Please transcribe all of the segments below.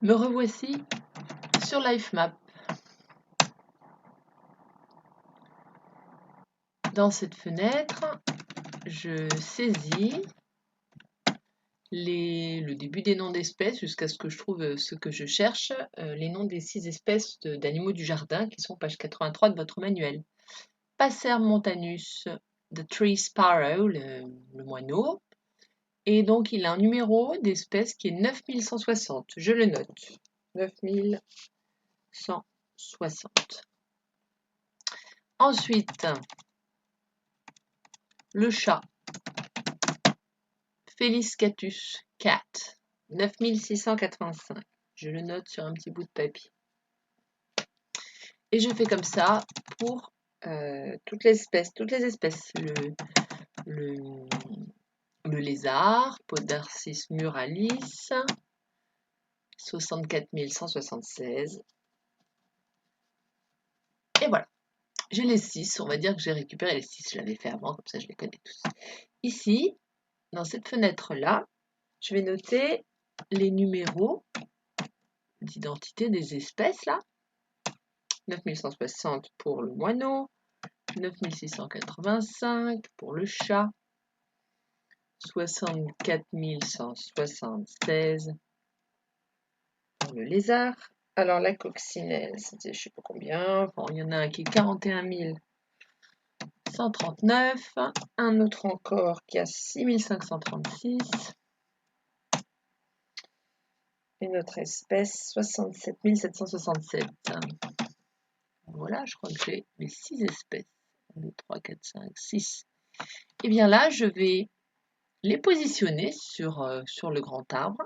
Me revoici sur LifeMap. Dans cette fenêtre, je saisis le début des noms d'espèces jusqu'à ce que je trouve ce que je cherche, les noms des 6 espèces d'animaux du jardin qui sont page 83 de votre manuel. Passer montanus, the tree sparrow, le moineau. Et donc il a un numéro d'espèce qui est 9160. Je le note. 9160. Ensuite, le chat. Felis catus, cat, 9685. Je le note sur un petit bout de papier. Et je fais comme ça pour toutes les espèces. Le lézard, Podarcis muralis, 64 176. Et voilà. J'ai les 6. On va dire que j'ai récupéré les 6. Je l'avais fait avant, comme ça je les connais tous. Ici, dans cette fenêtre-là, je vais noter les numéros d'identité des espèces là. 9160 pour le moineau, 9685 pour le chat, 64 176 pour le lézard. Alors la coccinelle, c'était je ne sais pas combien, enfin, il y en a un qui est 41 139, un autre encore qui a 6536, et notre espèce 67 767. Voilà, je crois que j'ai les 6 espèces. 1, 2, 3, 4, 5, 6. Et bien là, je vais les positionner sur le grand arbre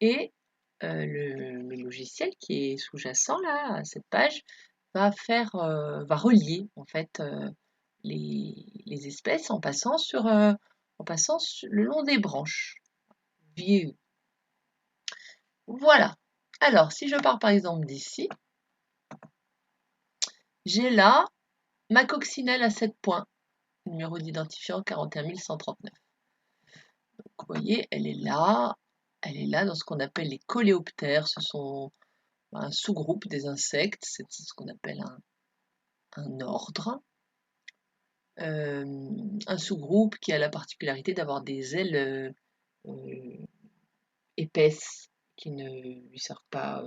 et le logiciel qui est sous-jacent là à cette page va relier en fait les espèces en passant le long des branches. View. Voilà. Alors, si je pars par exemple d'ici, j'ai là ma coccinelle à 7 points, numéro d'identifiant 41 139. Donc, vous voyez, elle est là dans ce qu'on appelle les coléoptères. Ce sont un sous-groupe des insectes, c'est ce qu'on appelle un ordre. Un sous-groupe qui a la particularité d'avoir des ailes épaisses qui ne lui servent pas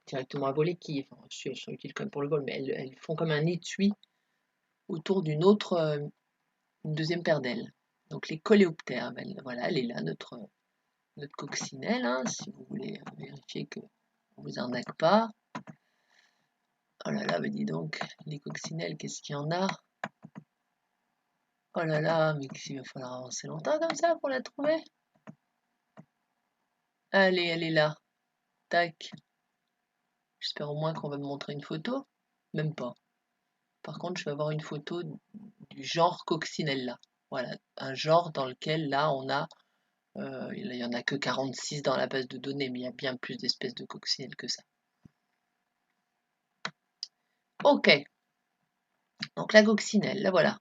directement à voler, enfin, elles sont utiles quand même pour le vol, mais elles font comme un étui autour d'une deuxième paire d'ailes. Donc les coléoptères, voilà, elle est là, notre coccinelle, hein, si vous voulez vérifier que on vous arnaque pas. Oh là là, dis donc, les coccinelles, qu'est-ce qu'il y en a? Oh là là, mais il va falloir avancer longtemps comme ça pour la trouver. Allez, elle est là. Tac. J'espère au moins qu'on va me montrer une photo. Même pas. Par contre, je vais avoir une photo du genre coccinelle. Voilà, un genre dans lequel là on a, il n'y en a que 46 dans la base de données, mais il y a bien plus d'espèces de coccinelles que ça. Ok. Donc la coccinelle, la voilà.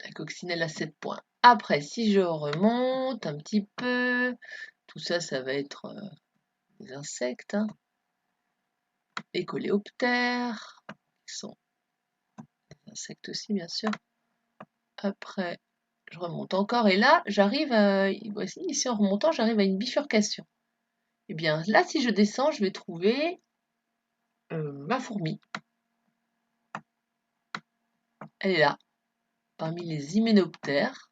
La coccinelle à 7 points. Après, si je remonte un petit peu, tout ça, ça va être des insectes. Hein. Les coléoptères, qui sont des insectes aussi, bien sûr. Après, je remonte encore. Et là, voici, ici en remontant, j'arrive à une bifurcation. Et bien, là, si je descends, je vais trouver ma fourmi. Elle est là, parmi les hyménoptères,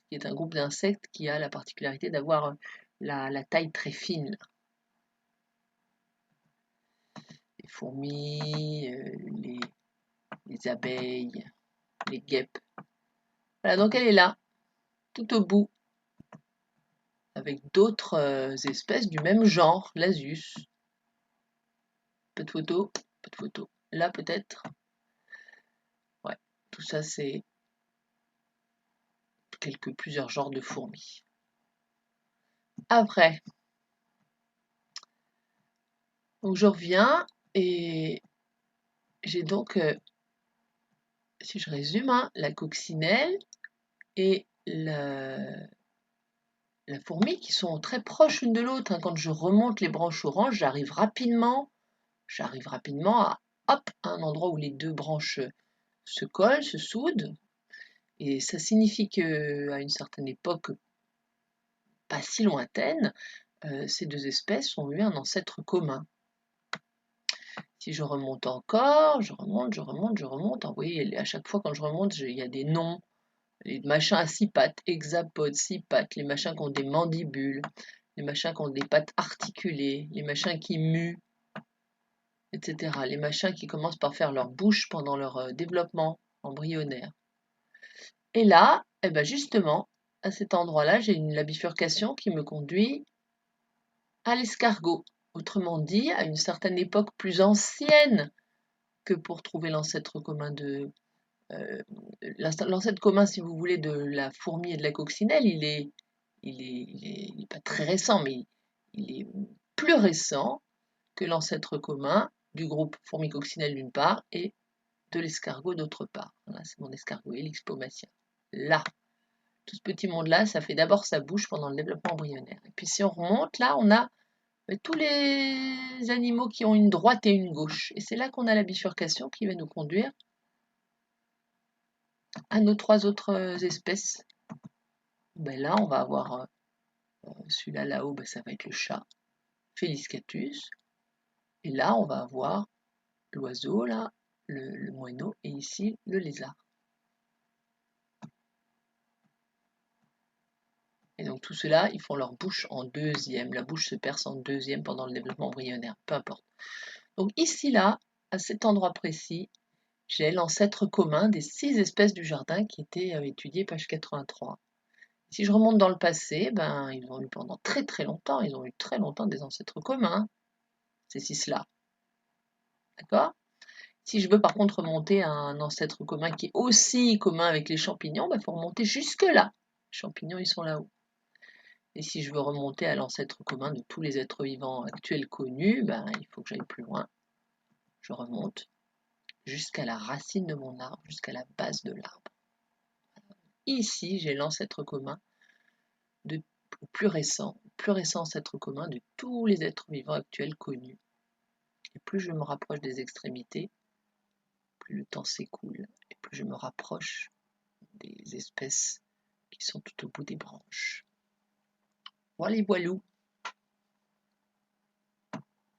qui est un groupe d'insectes qui a la particularité d'avoir la taille très fine. Les fourmis, les abeilles, les guêpes. Voilà, donc elle est là, tout au bout, avec d'autres espèces du même genre, l'Asus. Peu de photos, peu de photos. Là, peut-être. Ouais, tout ça, c'est plusieurs genres de fourmis. Après, donc je reviens et j'ai donc, si je résume, hein, la coccinelle et la fourmi qui sont très proches l'une de l'autre. Quand je remonte les branches oranges, j'arrive rapidement à, hop, à un endroit où les deux branches se collent, se soudent. Et ça signifie qu'à une certaine époque, pas si lointaine, ces deux espèces ont eu un ancêtre commun. Si je remonte encore, je remonte, vous voyez, à chaque fois quand je remonte, il y a des noms, les machins à 6 pattes, hexapodes, 6 pattes, les machins qui ont des mandibules, les machins qui ont des pattes articulées, les machins qui muent, etc. Les machins qui commencent par faire leur bouche pendant leur développement embryonnaire. Et là, eh ben justement, à cet endroit-là, j'ai la bifurcation qui me conduit à l'escargot. Autrement dit, à une certaine époque plus ancienne que pour trouver l'ancêtre commun de... l'ancêtre commun, si vous voulez, de la fourmi et de la coccinelle, il est pas très récent, mais il est plus récent que l'ancêtre commun du groupe fourmi-coccinelle d'une part et de l'escargot d'autre part. Voilà, c'est mon escargot, Helix paumatia. Là, tout ce petit monde-là, ça fait d'abord sa bouche pendant le développement embryonnaire. Et puis si on remonte, là, on a tous les animaux qui ont une droite et une gauche. Et c'est là qu'on a la bifurcation qui va nous conduire à nos 3 autres espèces. Ben là, on va avoir celui-là là-haut, ben ça va être le chat, Felis catus. Et là, on va avoir l'oiseau, là, le moineau, et ici, le lézard. Et donc tout cela, ils font leur bouche en deuxième. La bouche se perce en deuxième pendant le développement embryonnaire, peu importe. Donc ici, là, à cet endroit précis, j'ai l'ancêtre commun des 6 espèces du jardin qui étaient étudiées, page 83. Si je remonte dans le passé, ben, ils ont eu pendant très très longtemps, ils ont eu très longtemps des ancêtres communs, ces 6-là. D'accord? Si je veux par contre remonter à un ancêtre commun qui est aussi commun avec les champignons, il faut remonter jusque-là. Les champignons, ils sont là-haut. Et si je veux remonter à l'ancêtre commun de tous les êtres vivants actuels connus, ben, il faut que j'aille plus loin. Je remonte jusqu'à la racine de mon arbre, jusqu'à la base de l'arbre. Ici, j'ai l'ancêtre commun de plus récent ancêtre commun de tous les êtres vivants actuels connus. Et plus je me rapproche des extrémités, plus le temps s'écoule, et plus je me rapproche des espèces qui sont tout au bout des branches. Voilà les voilous.